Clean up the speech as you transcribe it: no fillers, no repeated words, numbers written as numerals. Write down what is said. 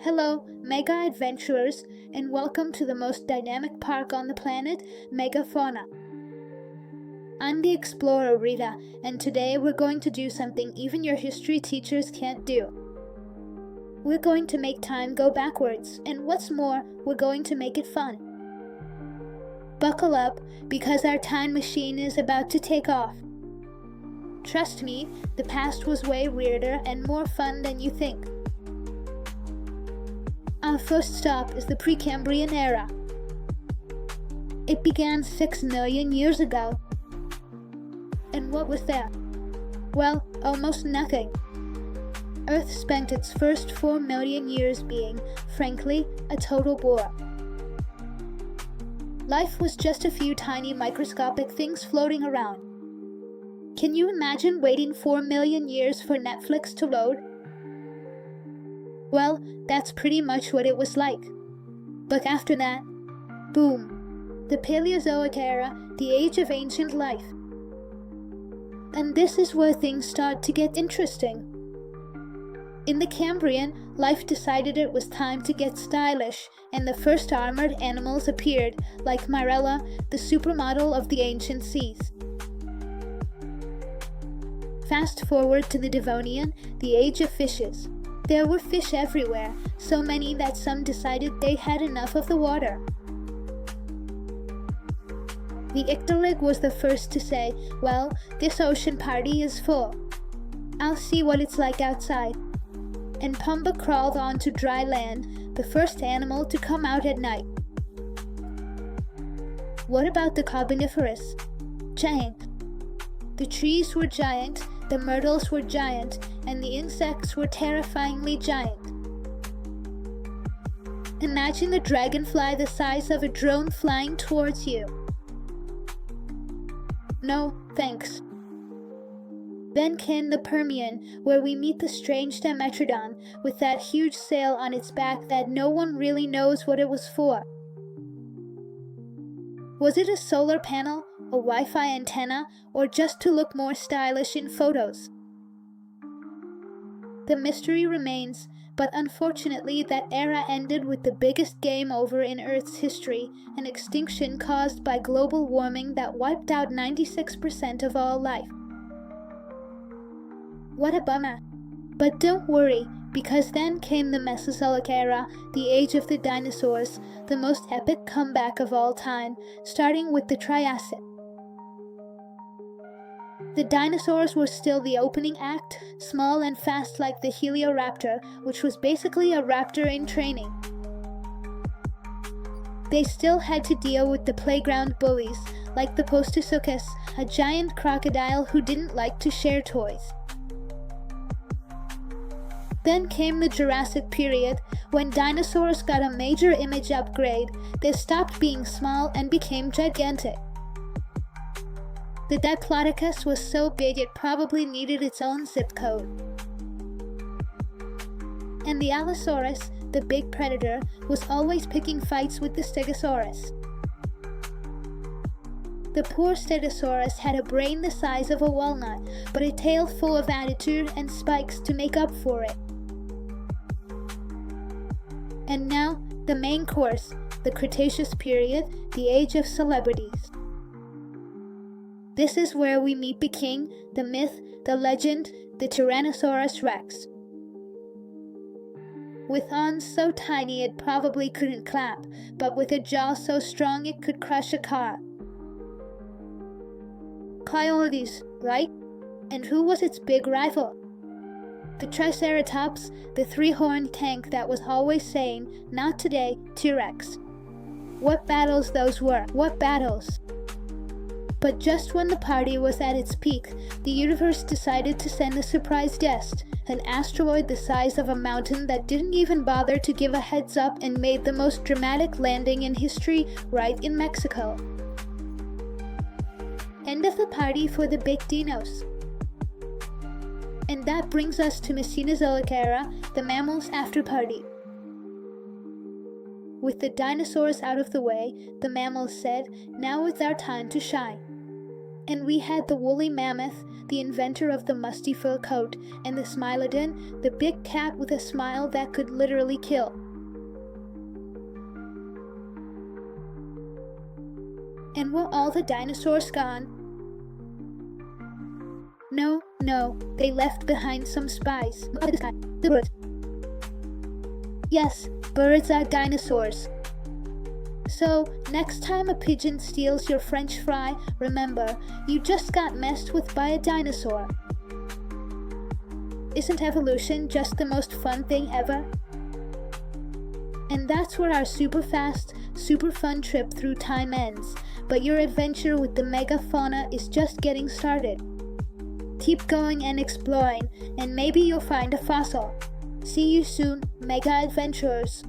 Hello, Mega Adventurers, and welcome to the most dynamic park on the planet, Megafauna. I'm the explorer Rita, and today we're going to do something even your history teachers can't do. We're going to make time go backwards, and what's more, we're going to make it fun. Buckle up, because our time machine is about to take off. Trust me, the past was way weirder and more fun than you think. Our first stop is the Precambrian era. It began 6 million years ago. And what was there? Well, almost nothing. Earth spent its first 4 million years being, frankly, a total bore. Life was just a few tiny microscopic things floating around. Can you imagine waiting 4 million years for Netflix to load? Well, that's pretty much what it was like. But after that, boom, the Paleozoic era, the age of ancient life. And this is where things start to get interesting. In the Cambrian, life decided it was time to get stylish, and the first armored animals appeared, like Myrella, the supermodel of the ancient seas. Fast forward to the Devonian, the age of fishes. There were fish everywhere, so many that some decided they had enough of the water. The Iktalig was the first to say, well, this ocean party is full. I'll see what it's like outside. And Pumba crawled onto dry land, the first animal to come out at night. What about the Carboniferous? Giant. The trees were giant, the myrtles were giant, and the insects were terrifyingly giant. Imagine the dragonfly the size of a drone flying towards you. No, thanks. Then came the Permian, where we meet the strange Dimetrodon, with that huge sail on its back that no one really knows what it was for. Was it a solar panel, a Wi-Fi antenna, or just to look more stylish in photos? The mystery remains, but unfortunately that era ended with the biggest game over in Earth's history, an extinction caused by global warming that wiped out 96% of all life. What a bummer. But don't worry, because then came the Mesozoic era, the age of the dinosaurs, the most epic comeback of all time, starting with the Triassic. The dinosaurs were still the opening act, small and fast like the Helioraptor, which was basically a raptor in training. They still had to deal with the playground bullies, like the Postosuchus, a giant crocodile who didn't like to share toys. Then came the Jurassic period, when dinosaurs got a major image upgrade. They stopped being small and became gigantic. The Diplodocus was so big it probably needed its own zip code. And the Allosaurus, the big predator, was always picking fights with the Stegosaurus. The poor Stegosaurus had a brain the size of a walnut, but a tail full of attitude and spikes to make up for it. And now, the main course, the Cretaceous period, the age of celebrities. This is where we meet the king, the myth, the legend, the Tyrannosaurus Rex. With arms so tiny it probably couldn't clap, but with a jaw so strong it could crush a car. Coyotes, right? And who was its big rival? The Triceratops, the three-horned tank that was always saying, not today, T-Rex. What battles those were, what battles! But just when the party was at its peak, the universe decided to send a surprise guest, an asteroid the size of a mountain that didn't even bother to give a heads up and made the most dramatic landing in history right in Mexico. End of the party for the big dinos. And that brings us to Messinozoic era, the mammals after party. With the dinosaurs out of the way, the mammals said, now is our time to shine. And we had the woolly mammoth, the inventor of the musty fur coat, and the Smilodon, the big cat with a smile that could literally kill. And were all the dinosaurs gone? No, they left behind some spies. Look at the sky. The birds. Yes, birds are dinosaurs. So, next time a pigeon steals your French fry, remember, you just got messed with by a dinosaur. Isn't evolution just the most fun thing ever? And that's where our super fast, super fun trip through time ends, but your adventure with the megafauna is just getting started. Keep going and exploring, and maybe you'll find a fossil. See you soon, Mega Adventurers!